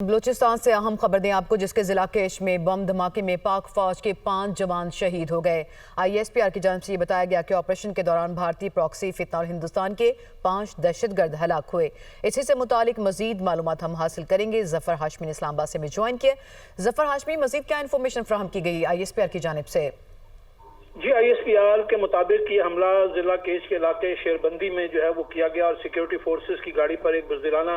बलूचिस्तान से अहम खबर दें आपको, जिसके जिला केश में बम धमाके में पाक फौज के 5 जवान शहीद हो गए। ISPR की जानिब से ये बताया गया कि ऑपरेशन के दौरान भारतीय प्रॉक्सी फितना और हिंदुस्तान के 5 दहशतगर्द हलाक हुए। इसी से मुतालिक मजीद मालूमात हम हासिल करेंगे। जफर हाशमी ने इस्लामाबाद से ज्वाइन किया। जफर हाशमी, मजीद क्या इन्फॉर्मेशन फ्राहम की गई ISPR की जानिब से? जी, ISPR के मुताबिक ये हमला जिला केश के इलाके शेरबंदी में जो है वो किया गया और सिक्योरिटी फोर्सेस की गाड़ी पर एक बुज़दिलाना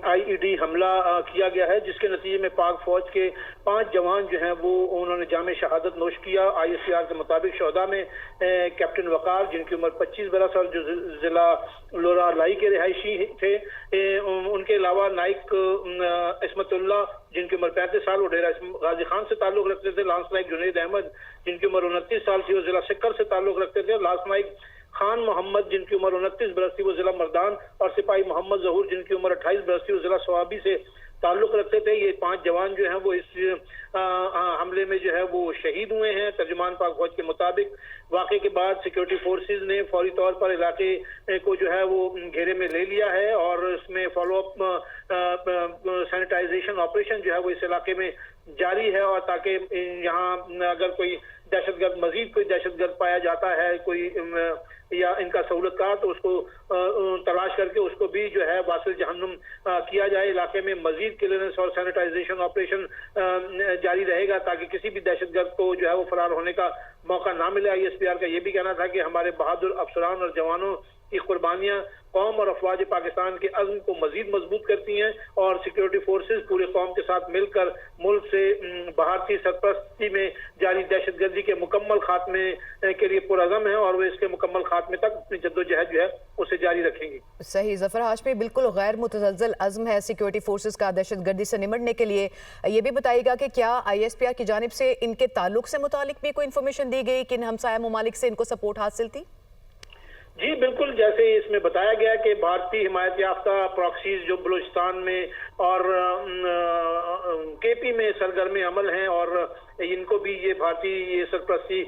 IED हमला किया गया है, जिसके नतीजे में पाक फौज के 5 जवान जो हैं वो उन्होंने जामे शहादत नोश किया। ISPR के मुताबिक शोहदा में कैप्टन वकार, जिनकी उम्र 25 बरस और जो जिला लोरा लाई के रिहायशी थे, उनके अलावा नाइक इसमतुल्ला, जिनकी उम्र 35 साल, वो डेरा गाजी खान से ताल्लुक रखते थे। लांस नाइक जुनेद अहमद, जिनकी उम्र 29 साल थी, वो जिला सिक्कर से ताल्लुक रखते थे। लांस नाइक खान मोहम्मद, जिनकी उम्र 29 बरस थी, वो जिला मर्दान, और सिपाही मोहम्मद जहूर, जिनकी उम्र 28 बरस थी, वो जिला सवाबी से ताल्लुक रखते थे। ये 5 जवान जो हैं वो इस हमले में जो है वो शहीद हुए हैं। तर्जुमान पाक फौज के मुताबिक वाक़े के बाद सिक्योरिटी फोर्सेज ने फौरी तौर पर इलाके को जो है वो घेरे में ले लिया है और इसमें फॉलोअप सैनिटाइजेशन ऑपरेशन जो है वो इस इलाके में जारी है, और ताकि यहाँ अगर कोई दहशतगर्द, मजीद कोई दहशतगर्द पाया जाता है कोई या इनका सहूलतकार, तो उसको तलाश करके उसको भी जो है वासिल जहन्नुम किया जाए। इलाके में मजीद क्लियरेंस और सैनिटाइजेशन ऑपरेशन जारी रहेगा ताकि किसी भी दहशतगर्द को जो है वो फरार होने का मौका ना मिले। ISPR का ये भी कहना था कि हमारे बहादुर अफसरान और जवानों की कुर्बानियां कौम और अफवाज पाकिस्तान के अज़्म को मजीद मजबूत करती हैं, और सिक्योरिटी फोर्सेज पूरे कौम के साथ मिलकर मुल्क से भारतीय सरपरस्ती में जारी दहशतगर्दी के मुकम्मल खात्मे के लिए पुरअज़म है, और वे इसके मुकम्मल खात्मे तक अपनी जद्दोजहद जो है उसे जारी रखेंगे। सही जफर हाशमी, बिल्कुल गैर मुतज़ल्ज़ल अज़्म है सिक्योरिटी फोर्सेज का दहशतगर्दी से निपटने के लिए। ये भी बताइएगा कि क्या ISPR की जानिब से इनके ताल्लुक से मुतालिक भी कोई इन्फॉर्मेशन दी गई, किन हमसाया ममालिक से इनको सपोर्ट हासिल थी? जी बिल्कुल, जैसे इसमें बताया गया कि भारतीय हिमायत याफ्ता प्रॉक्सीज जो बलूचिस्तान में और KP में सरगर्म अमल हैं, और इनको भी ये भारतीय सरपरस्ती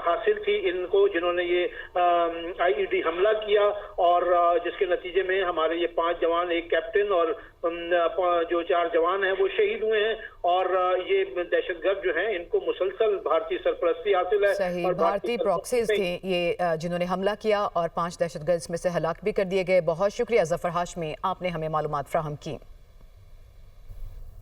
हासिल थी इनको, जिन्होंने ये IED हमला किया, और जिसके नतीजे में हमारे ये 5 जवान, एक कैप्टन और जो 4 जवान हैं वो शहीद हुए हैं। और ये दहशतगर्द जो हैं इनको मुसलसल भारतीय सरपरस्ती हासिल है। सही, और भारतीय प्रॉक्सीज थे ये जिन्होंने हमला किया, और 5 दहशतगर्द इसमें से हलाक भी कर दिए गए। बहुत शुक्रिया जफर हाशमी, आपने हमें मालूमात फ्राहम की।